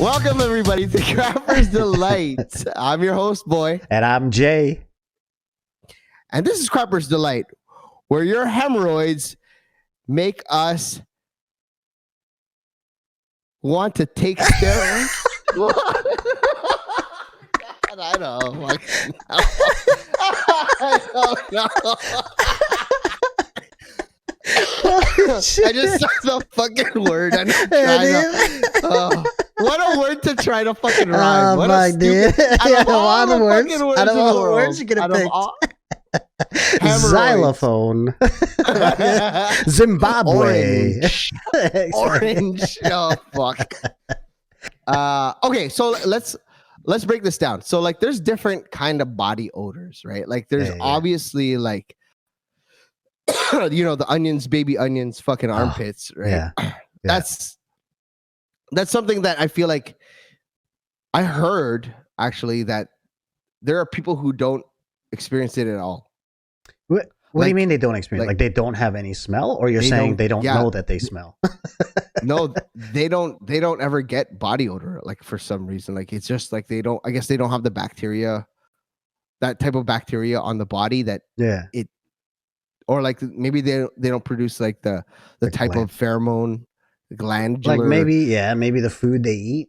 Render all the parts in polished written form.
Welcome everybody to Crapper's Delight. I'm your host, Boy. And I'm Jay. And this is Crapper's Delight, where your hemorrhoids make us want to take steroids. I don't know. I don't know. I just saw the fucking word. What a word to try to fucking rhyme. What a dude. Out of all the words you could have picked. Xylophone. Zimbabwe. Orange. Oh, fuck. Okay, so let's break this down. So, like, there's different kind of body odors, right? Like, there's obviously, like, you know, the onions, baby onions, fucking armpits, right? Yeah. That's something that I feel like I heard actually that there are people who don't experience it at all. What do you mean they don't experience? Like they don't have any smell, or you're saying they don't know that they smell? No, they don't ever get body odor, like, for some reason. Like, it's just like they don't. I guess they don't have the bacteria, that type of bacteria on the body that it. Or like maybe they don't produce like the type of pheromone glandular. Like maybe the food they eat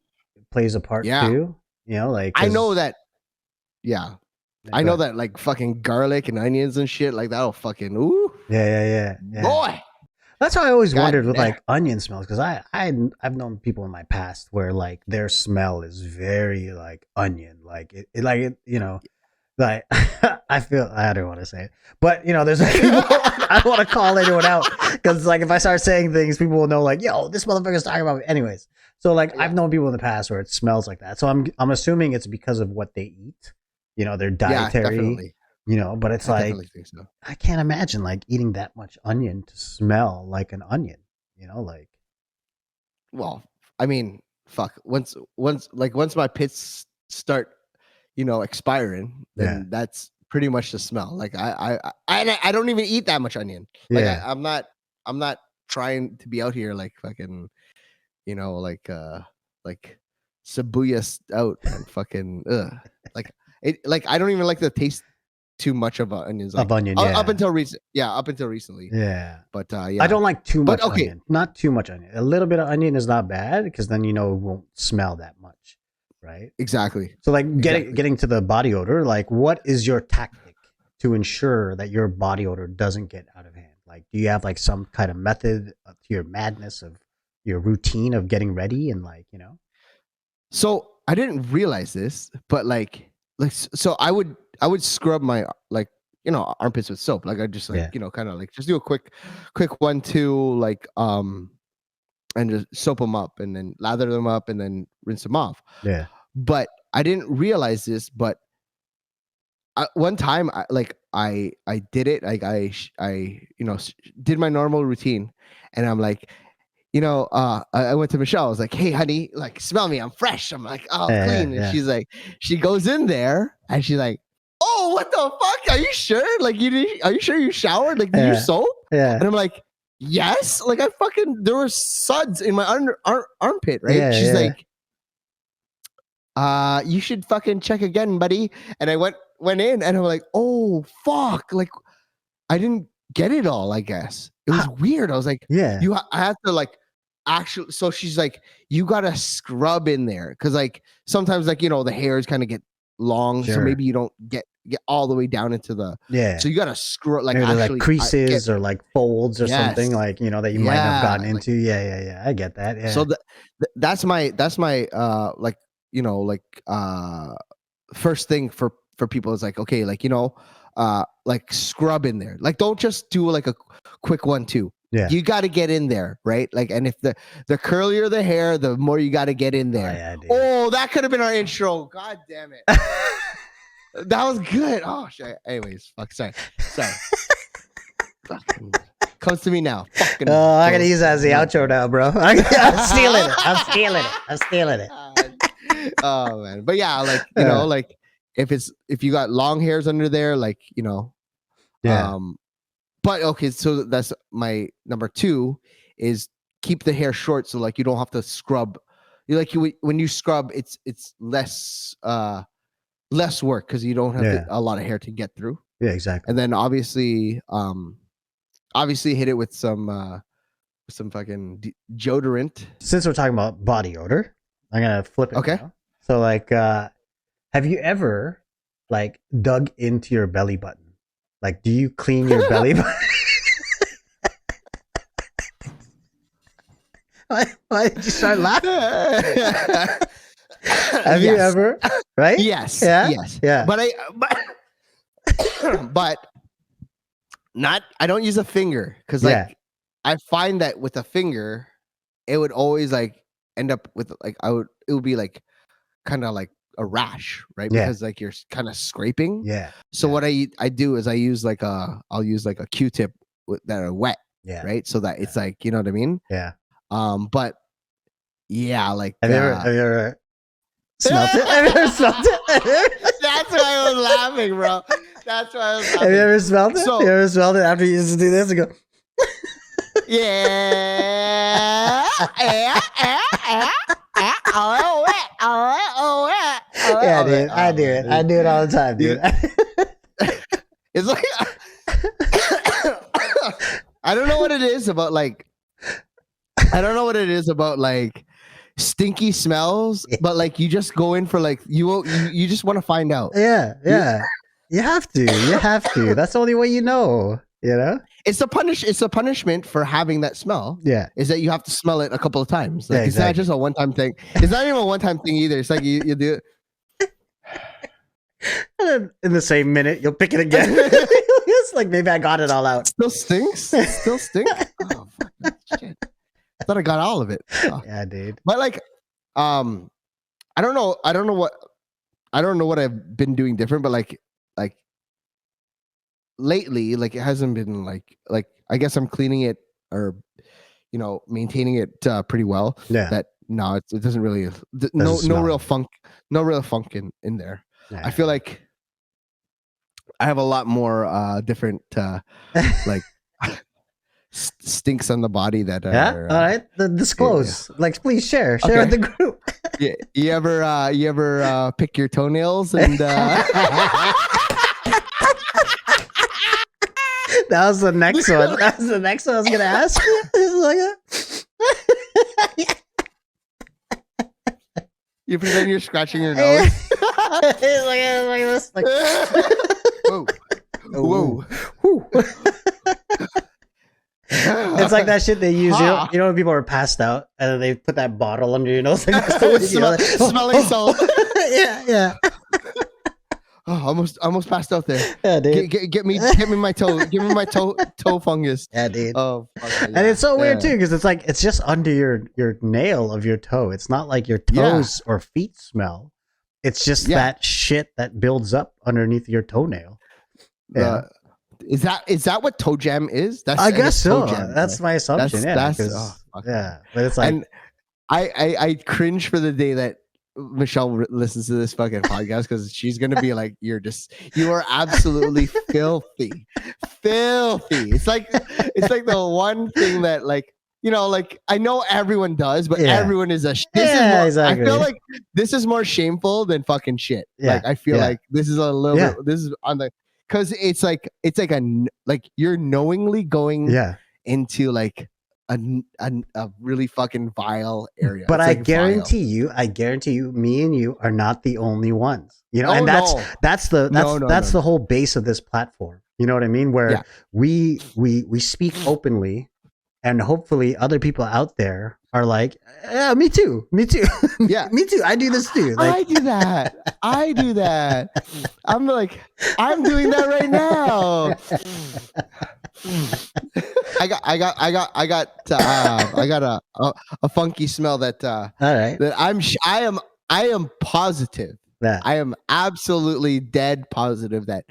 plays a part too. You know, like I know that. Yeah, I know that, like, fucking garlic and onions and shit like that'll fucking Yeah. Boy, that's how I always wondered with like onion smells, because I've known people in my past where like their smell is very like onion, like it you know. Like I don't want to say it, but you know, there's like people, I don't want to call anyone out, because like if I start saying things, people will know like, yo, this motherfucker's talking about me. Anyways, so like I've known people in the past where it smells like that, so I'm assuming it's because of what they eat, you know, their dietary, you know. But it's like I can't imagine like eating that much onion to smell like an onion, you know, like. Well, I mean, fuck. Once my pits start, you know, expiring, then that's pretty much the smell. Like I don't even eat that much onion. Like I'm not trying to be out here like fucking, you know, like Shibuya out and fucking like it. Like I don't even like the taste too much of onions. Like, up until recently. Yeah, but I don't like too much onion. Not too much onion. A little bit of onion is not bad, because then you know it won't smell that much. Right. Exactly. So like getting to the body odor, like what is your tactic to ensure that your body odor doesn't get out of hand? Like, do you have like some kind of method to your madness, of your routine of getting ready and like, you know? So I didn't realize this, but like so I would scrub my, like, you know, armpits with soap. Like I just like, you know, kind of like just do a quick 1-2, like and just soap them up and then lather them up and then rinse them off. Yeah. But I didn't realize this, but one time I did it. Like I you know, did my normal routine, and I'm like, you know, I went to Michelle. I was like, hey honey, like, smell me, I'm fresh. I'm like, oh, clean. And she's like, she goes in there and she's like, oh, what the fuck? Are you sure? Like, are you sure you showered? Like, did you soap? Yeah. And I'm like, yes, like there were suds in my armpit, right? Yeah, she's like, you should fucking check again, buddy. And I went in and I'm like, oh fuck, like I didn't get it all. I guess it was weird. I was like, I have to like actually. So she's like, you gotta scrub in there, because like sometimes, like, you know, the hairs kind of get long, so maybe you don't get all the way down into the so you gotta scrub, like, maybe actually like creases or like folds or something, like, you know, that you might have gotten into. I get that. Yeah. So that's my like, you know, like first thing for people is like, okay, like, you know, like scrub in there. Like, don't just do like a quick 1-2. Yeah. You got to get in there, right? Like, and if the curlier the hair, the more you got to get in there. Oh, that could have been our intro. God damn it. That was good. Oh shit. Anyways, fuck. Sorry. Fucking comes to me now. Fucking. I gotta use that as the outro now, bro. I'm stealing it. Oh man, but yeah, like, you know, like if you got long hairs under there, like, you know, but okay, so that's my number 2 is keep the hair short, so like you don't have to scrub when you scrub, it's less work because you don't have a lot of hair to get through. Yeah, exactly. And then obviously hit it with some fucking deodorant. Since we're talking about body odor, I'm gonna flip it. Okay. Now. So like, have you ever like dug into your belly button? Like, do you clean your belly button? Why did you start laughing? Have you ever? Right? Yes. Yeah. Yes. Yeah. But not. I don't use a finger because like I find that with a finger, it would always like end up with like it would be like kind of like a rash, right? Yeah. Because like you're kind of scraping. Yeah. So what I do is I'll use like a Q-tip that are wet. Yeah. Right. So that it's like, you know what I mean? Yeah. But yeah, like have you ever smelled it? Have you ever smelled it? That's why I was laughing, bro. That's why I was laughing. Have you ever smelled it? So, you ever smelled it after you used to do this and go? Yeah. Yeah, dude. I do it. I do it all the time, dude. It's like I don't know what it is about like stinky smells, but like you just go in for like you just want to find out. Yeah. You have to. That's the only way you know. You know? It's a punishment for having that smell. Yeah. Is that you have to smell it a couple of times. Like, yeah, exactly. It's not just a one-time thing. It's not even a one-time thing either. It's like you do it. And then in the same minute, you'll pick it again. It's like maybe I got it all out. Still stinks. Still stink. Oh fucking shit! I thought I got all of it. Oh. Yeah, dude. But like, I don't know what I've been doing different. But like lately, like it hasn't been like I guess I'm cleaning it or maintaining it pretty well. Yeah. That no, it doesn't really no real funk in there. Yeah. I feel like I have a lot more different like stinks on the body that are all right. Disclose. Yeah. Like, please share with the group. Yeah. You ever pick your toenails and that was the next one. That was the next one I was gonna ask you. You pretend you're scratching your nose. Like this. Like, whoa. It's like that shit they use. You know when people are passed out and then they put that bottle under your nose, like smelling salt. Yeah. Oh, almost passed out there. Yeah, dude. Get me my toe. Give me my toe fungus. Yeah, dude. Oh, fuck, yeah. And it's so weird too because it's like it's just under your nail of your toe. It's not like your toes or feet smell. It's just that shit that builds up underneath your toenail. Yeah. Is that what toe jam is? I guess so. That's my assumption. But it's like, and I cringe for the day that Michelle listens to this fucking podcast because she's gonna be like, you are absolutely filthy. It's like the one thing that like I know everyone does, but everyone is exactly. I feel like this is more shameful than fucking shit. Like I feel like this is a little bit. This is on the because it's like you're knowingly going into like a really fucking vile area. But I guarantee you, me and you are not the only ones. And that's the whole base of this platform. You know what I mean? Where we speak openly, and hopefully other people out there are like, yeah, me too. Yeah, me too. I do this too. Like, I do that. I'm like, I'm doing that right now. I got a funky smell that all right. That I am positive. I am absolutely dead positive that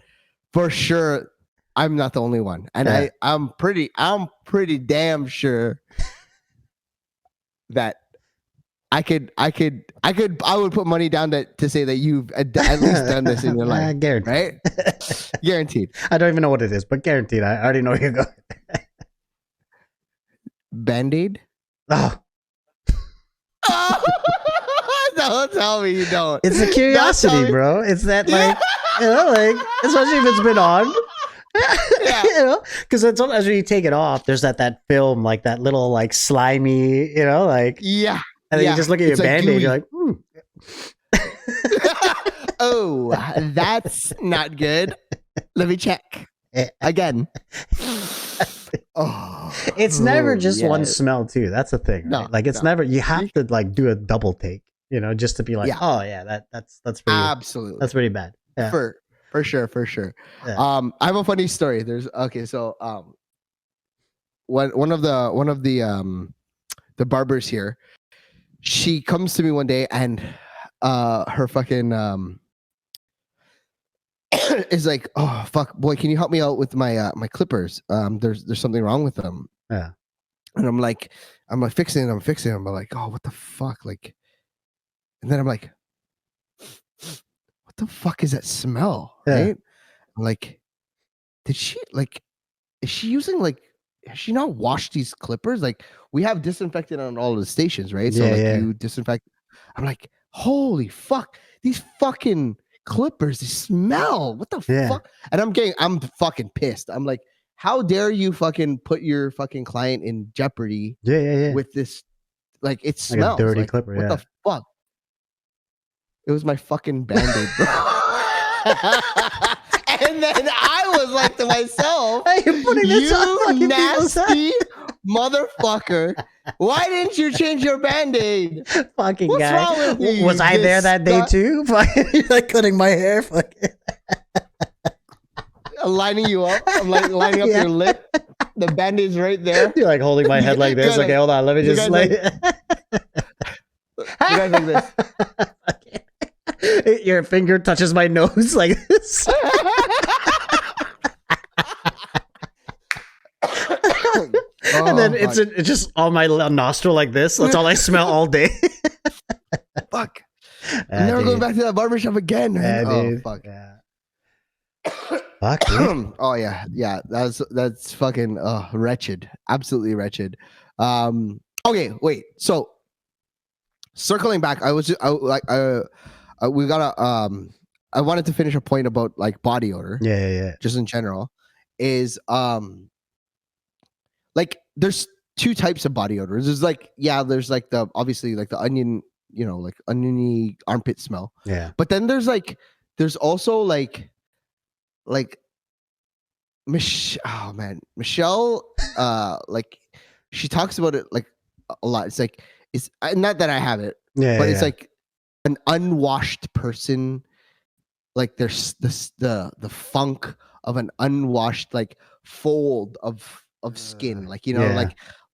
for sure I'm not the only one, and I'm pretty damn sure that I would put money down to say that you've at least done this in your life. Guaranteed. Right? Guaranteed. I don't even know what it is, but guaranteed. I already know where you're going. Band-Aid? Oh. Don't tell me you don't. It's a curiosity, bro. It's that like, like especially if it's been on. Yeah. Because sometimes when you take it off, there's that film, like that little like slimy, like Yeah. and then you just look at your It's like band-aid, you're like, oh, that's not good. Let me check again. Oh, it's never just one yes. smell too. That's the thing, right? No, Like it's never. You have to like do a double take, just to be like, Yeah. oh yeah, that's pretty. Absolutely. That's pretty bad. Yeah. For sure. Yeah. I have a funny story. So one of the barbers here, she comes to me one day and her fucking is like, oh fuck, boy, can you help me out with my my clippers? There's something wrong with them. Yeah. And I'm like fixing them. I'm like, oh, what the fuck, like, and then I'm like, what the fuck is that smell? Yeah. Right? I'm like, did she like? Is she using like? Has she not washed these clippers? Like, we have disinfectant on all of the stations, right? So you disinfect. I'm like, holy fuck, these fucking clippers, they smell. What the fuck? And I'm fucking pissed. I'm like, how dare you fucking put your fucking client in jeopardy? With this, like, it smells like a dirty like, clipper. What the fuck? It was my fucking Band-Aid, bro. And then I was like to myself, you nasty motherfucker. Why didn't you change your Band-Aid? Fucking What's guy. wrong with me? Was I there that day too? Fucking like cutting my hair. Fucking. Lining you up. I'm like lining up your lip. The Band-Aid's right there. You're like holding my head like this. Okay, hold on. Let me just like. You guys like this. Your finger touches my nose like this. And then it's just on my nostril like this. That's all I smell all day. Fuck. I'm never going back to that barbershop again, man. Dude. Fuck. Yeah. Fuck. Oh yeah. That's fucking wretched. Absolutely wretched. Okay, wait. So circling back, we gotta I wanted to finish a point about like body odor. Yeah. Just in general, is like there's two types of body odors. There's like the obviously like the onion, like oniony armpit smell. Yeah. But then there's also like Michelle, like she talks about it like a lot. It's like it's not that I have it, but it's like an unwashed person. Like there's the funk of an unwashed like fold of skin, like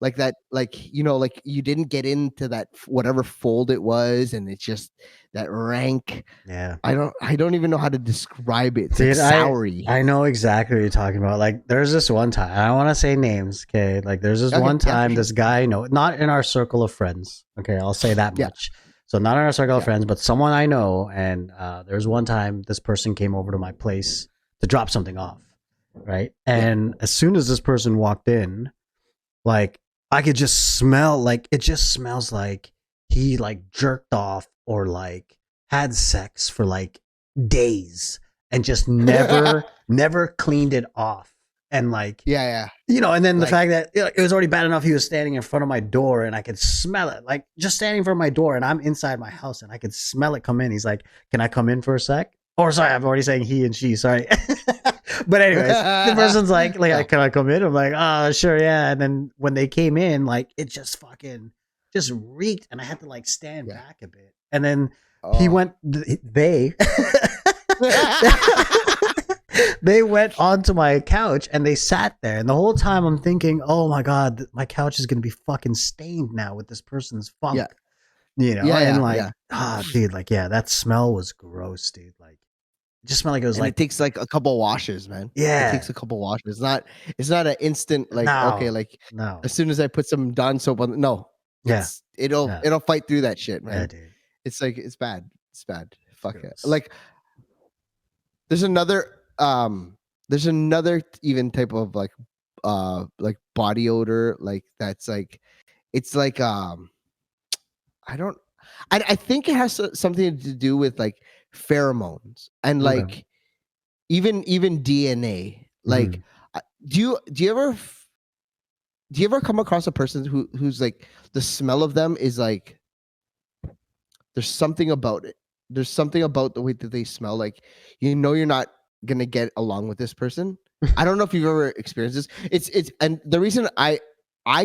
like that, like like you didn't get into that whatever fold it was, and it's just that rank. Yeah, I don't even know how to describe it. It's dude, like soury. I know exactly what you're talking about. Like there's this one time, I don't want to say names, okay? Like there's this one time, this guy, not in our circle of friends, okay, I'll say that much. So not in our circle of friends, but someone I know. And there's one time this person came over to my place to drop something off, right? And as soon as this person walked in, like I could just smell, like it just smells like he like jerked off or like had sex for like days and just never cleaned it off. And like, and then the fact that it was already bad enough he was standing in front of my door and I could smell it, like just standing in front of my door, and I'm inside my house and I could smell it come in. He's like, can I come in for a sec? Or sorry, I'm already saying he and she, sorry. But anyways, the person's like, can I come in? I'm like, sure, yeah. And then when they came in, like it just fucking just reeked, and I had to like stand back a bit. And then they they went onto my couch and they sat there, and the whole time I'm thinking, oh my god, my couch is gonna be fucking stained now with this person's funk. Dude, like that smell was gross, dude. Like it just smelled like it was like it takes like a couple washes, man. Yeah, it takes a couple washes. It's not an instant like no. As soon as I put some Dawn soap on, it'll fight through that shit, man. Yeah, dude. It's like it's bad. Fuck it. Like there's another even type of like body odor, like that's like it's like I don't. I think it has something to do with like pheromones and Okay. like even DNA. Like, Mhm. do you ever come across a person who's like the smell of them is like there's something about it. There's something about the way that they smell. Like, you're not gonna get along with this person. I don't know if you've ever experienced this. It's and the reason I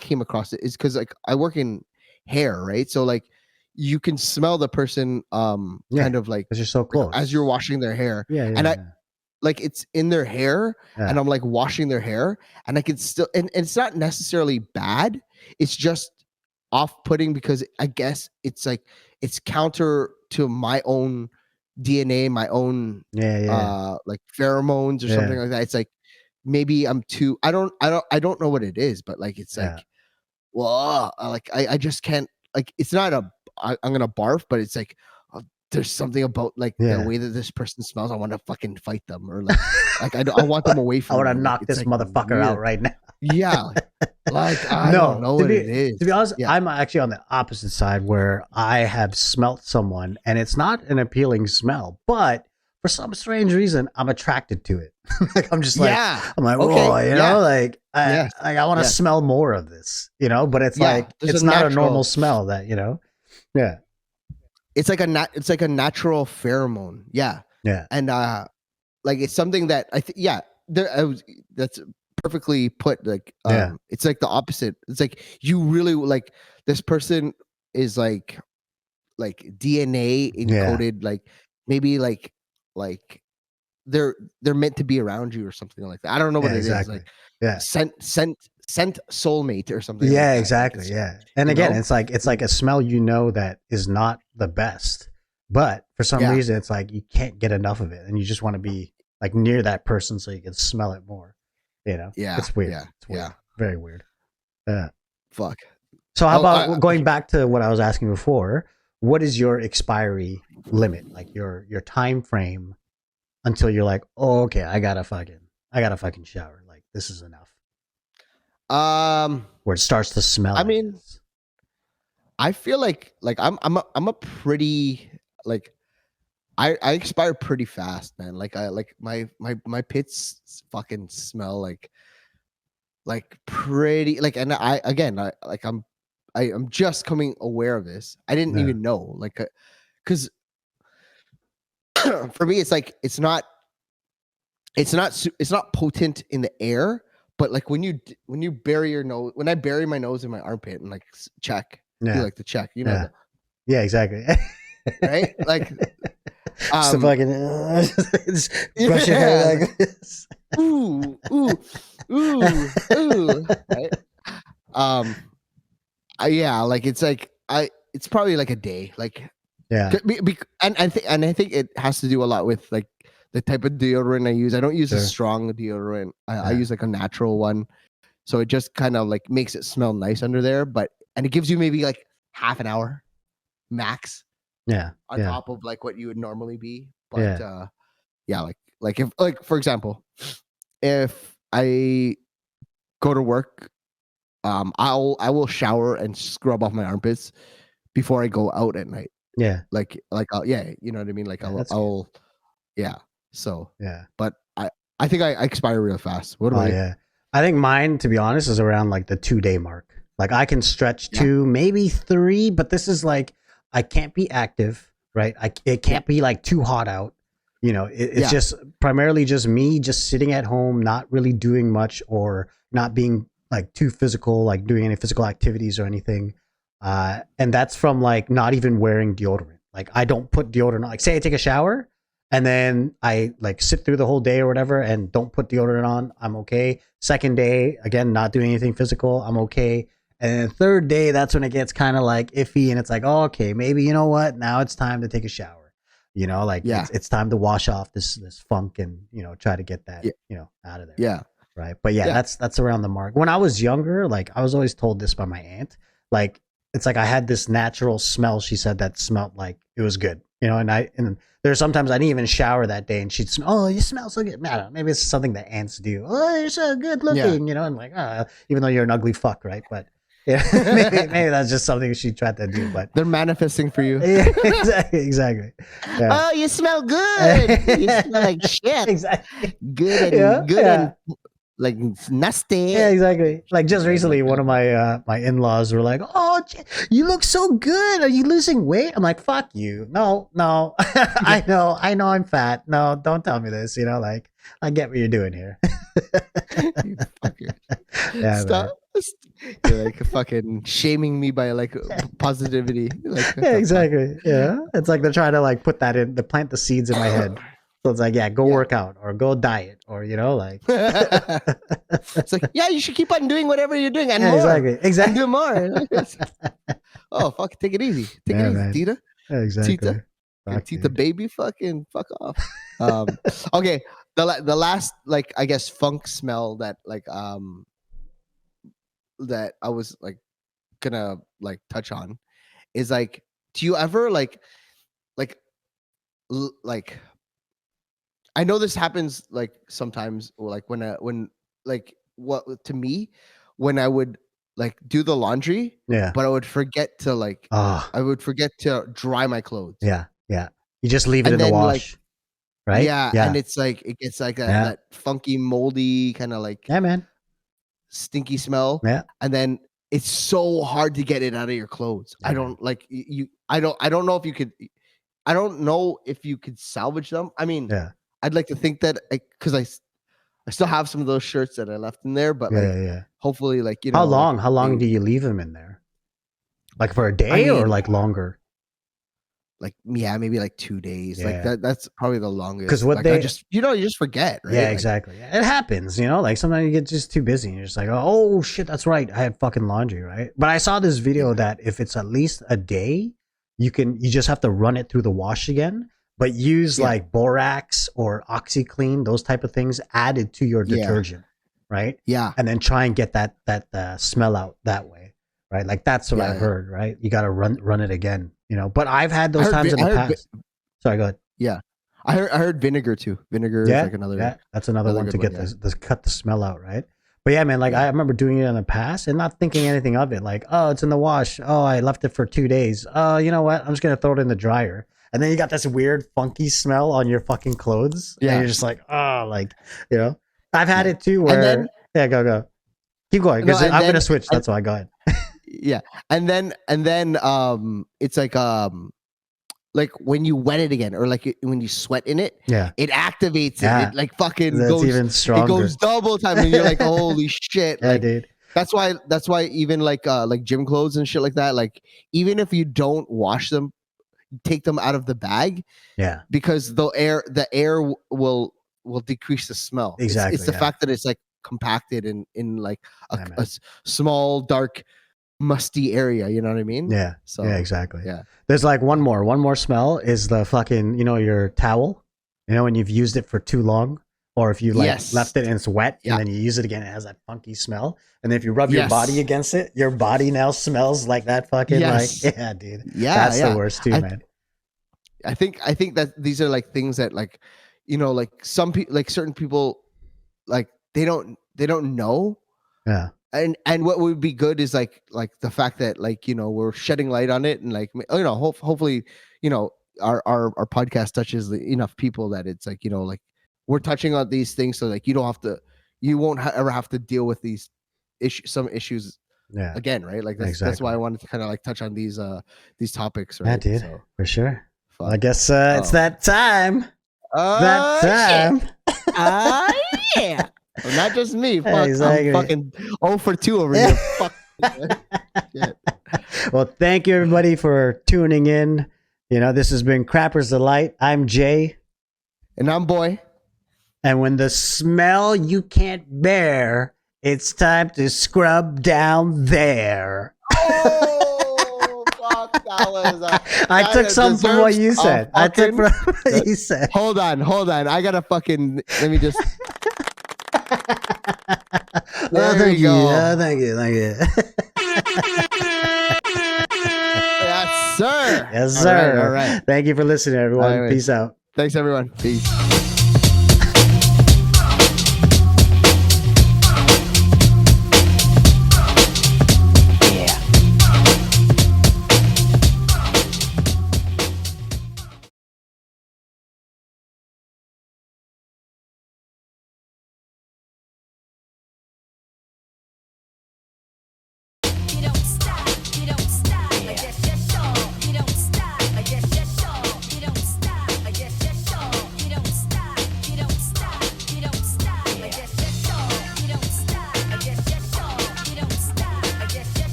came across it is because like I work in hair, right? So like you can smell the person Yeah, kind of like because you're so as you're close. washing their hair. Yeah, yeah, And I yeah. like it's in their hair and Yeah. I'm like washing their hair and I can still and it's not necessarily bad. It's just off-putting because I guess it's like it's counter to my own DNA, my own Yeah, yeah. like pheromones or something Yeah. like that. It's like maybe I'm too I don't know what it is, but like it's Yeah. like well, like I just can't like it's not I'm gonna barf, but it's like there's something about like the Yeah. way that this person smells. I want to fucking fight them or like I want them away I from wanna me. Like knock it's this like motherfucker out weird. right now. Yeah, like I don't No, know to what it be is. to be honest, Yeah, I'm actually on the opposite side where I have smelt someone and it's not an appealing smell, but for some strange reason, I'm attracted to it. Like yeah. I'm like, Okay, whoa, you know, yeah, like yes, I want to yes, smell more of this, you know, but it's yeah. like There's a it's not a normal natural. smell that, you know. Yeah. It's like a natural pheromone. Yeah, Yeah. and like it's something that I think yeah there I was that's perfectly put like Yeah. it's like the opposite. It's like you really like this person is like DNA Yeah. encoded like maybe like they're meant to be around you or something like that. I don't know what Yeah, it is exactly. like Yeah. sent soulmate or something like Yeah, that. Like exactly. it's Yeah. And you again, know it's like a smell you know that is not the best, but for some yeah reason it's like you can't get enough of it and you just want to be like near that person so you can smell it more. You know? yeah It's weird. yeah It's yeah weird. Very weird. Yeah. fuck So how oh about going back to what I was asking before? What is your expiry limit? Like your time frame until you're like, "Oh, okay, I got to fucking shower. Like this is enough." um Where it starts to smell, I I mean guess. I feel like I'm a pretty like I expire pretty fast, man. Like I like my pits fucking smell like pretty like and I again I like I'm just coming aware of this. I didn't Yeah. even know like because for me it's like it's not potent in the air, but like when you bury your nose when I bury my nose in my armpit and like check do Yeah. like the check, you know Yeah. the Yeah, exactly. right like Just to um fucking just brush your hair yeah like this. ooh ooh ooh right um yeah like it's like it's probably like a day like Yeah, and I think it has to do a lot with like the type of deodorant I use. I don't use a sure. strong deodorant. I Yeah, use like a natural one, so it just kind of like makes it smell nice under there. But and it gives you maybe like half an hour max yeah, on yeah, top of like what you would normally be. But yeah, yeah, like if like for example, if I go to work, I will shower and scrub off my armpits before I go out at night. yeah, Like yeah, you know what I mean. Like yeah. That's good. I'll yeah. So, Yeah. but I think I expire real fast. What Oh about you? yeah. I think mine, to be honest, is around like the 2 day mark. Like I can stretch Yeah. 2, maybe 3, but this is like I can't be active, right? It Yeah. can't be like too hot out. You know, it's Yeah. just primarily just me just sitting at home, not really doing much or not being like too physical, like doing any physical activities or anything. And that's from like not even wearing deodorant. Like I don't put deodorant on. Like say I take a shower and then I like sit through the whole day or whatever and don't put deodorant on, I'm okay. Second day, again, not doing anything physical, I'm okay. And then third day, that's when it gets kind of like iffy and it's like, oh, okay, maybe you know what? Now it's time to take a shower. You know, like Yeah. it's time to wash off this funk and, you know, try to get that, Yeah. you know, out of there. Yeah. Right. But yeah, Yeah. that's around the mark. When I was younger, like I was always told this by my aunt. Like it's like I had this natural smell, she said, that smelled like it was good. You know, and there's sometimes I didn't even shower that day and she'd smell, oh, you smell so good. Man, maybe it's something that ants do. Oh, you're so good Yeah. looking, you know, and like, even though you're an ugly fuck, right? But Yeah, maybe that's just something she tried to do, but They're manifesting for you. yeah, exactly. Yeah. Oh, you smell good. You smell like shit. Exactly. Good Yeah, and yeah. like nasty. Yeah, exactly. Like just Yeah, recently, like one of my in-laws were like, "Oh, you look so good. Are you losing weight?" I'm like, "Fuck you. No, no. I know, I'm fat. No, don't tell me this. Like I get what you're doing here." you fucker. Yeah, man. Stop. You're like fucking shaming me by like positivity. Like what Yeah, the fuck? exactly. Yeah, it's like they're trying to like put that in, to plant the seeds in my head. So it's like, yeah, go Yeah. work out or go diet or like. It's like, yeah, you should keep on doing whatever you're doing and Yeah, more. exactly. And do more. Oh fuck, take it easy. Take Yeah, it easy, man. Tita. Yeah, exactly. Tita. Fuck, Tita dude. baby, fucking fuck off. Okay. The last like I guess funk smell that that I was like gonna like touch on is like, do you ever like like I know this happens like sometimes like when like what to me when I would like do the laundry, Yeah. but I would forget to like Oh, I would forget to dry my clothes. yeah. Yeah. You just leave it And in the then like wash, right? yeah, and Yeah. it's like it gets like Yeah. that funky moldy kind of like Yeah, man. stinky smell, Yeah. and then it's so hard to get it out of your clothes. Yeah, I man. don't like you I don't know if you could I don't know if you could salvage them. I mean, Yeah. I'd like to think that because I still have some of those shirts that I left in there, but Yeah. like Yeah. hopefully like How long? like How long they, do you leave them in there? Like for a I day or mean like longer? like yeah, maybe like 2 days. Like Yeah. that's probably the 'Cause longest. what Like I they just you just forget, right? Yeah, Like, exactly. It happens, like sometimes you get just too busy and you're just like, oh shit, that's right. I had fucking laundry, right? But I saw this video yeah. that if it's at least a day, you just have to run it through the wash again, but use Yeah. like borax or OxyClean, those type of things added to your Yeah. detergent, right? Yeah. And then try and get that smell out that way, right? Like that's what Yeah, I've yeah. heard, right? You got to run it again, But I've had I those heard times in I the heard past. Sorry, go ahead. yeah. I heard vinegar too. Vinegar is like another That's another one good to one, get yeah. this cut the smell out, right? But yeah, man, like Yeah. I remember doing it in the past and not thinking anything of it. Like, oh, it's in the wash. Oh, I left it for 2 days. Oh, you know what? I'm just gonna throw it in the dryer. And then you got this weird funky smell on your fucking clothes. Yeah. And you're just like, oh, like, I've had Yeah. it too where then go. Keep going, because and I'm then gonna switch. That's why. Go ahead. yeah. And then it's like when you wet it again or like when you sweat in it, Yeah. it activates Yeah. it. It like fucking That's goes even it stronger. goes double time and you're like, holy shit. Yeah, Like dude. that's why even like gym clothes and shit like that, like even if you don't wash them, take them out of the bag Yeah. because the air will decrease the smell. Exactly. It's the yeah. fact that it's like compacted in like Yeah, man. a small dark musty area, you know what I mean? Yeah. So Yeah, exactly. yeah. There's like one more smell is the fucking, your towel, when you've used it for too long, or if you like Yes. left it and it's wet Yeah. and then you use it again, it has that funky smell. And then if you rub your Yes. body against it, your body now smells like that fucking Yes. like, yeah, dude. Yeah, That's yeah. the worst too, man. I think that these are like things that like like some people like certain people like they don't know. Yeah. And what would be good is like the fact that like we're shedding light on it and like hopefully our podcast touches enough people that it's like like we're touching on these things so like you won't ever have to deal with these some issues Yeah. again, right? Like that's why I wanted to kind of like touch on these topics, right? Yeah, dude. So, For sure. fuck. I guess it's that time. That time. Yeah. Well, not just me. Fuck, Exactly. I'm fucking 0 for 2 over here. Fuck. Shit. Well, thank you everybody for tuning in. This has been Crapper's Delight. I'm Jay. And I'm Boy. And when the smell you can't bear, it's time to scrub down there. Oh, fuck. That was I took some from what you said. I took from what you said. Hold on. I gotta fucking, let me just. Thank you. Thank you. Yes, sir. Yes, sir. All right. Thank you for listening, everyone. All right. Peace out. Thanks, everyone. Peace.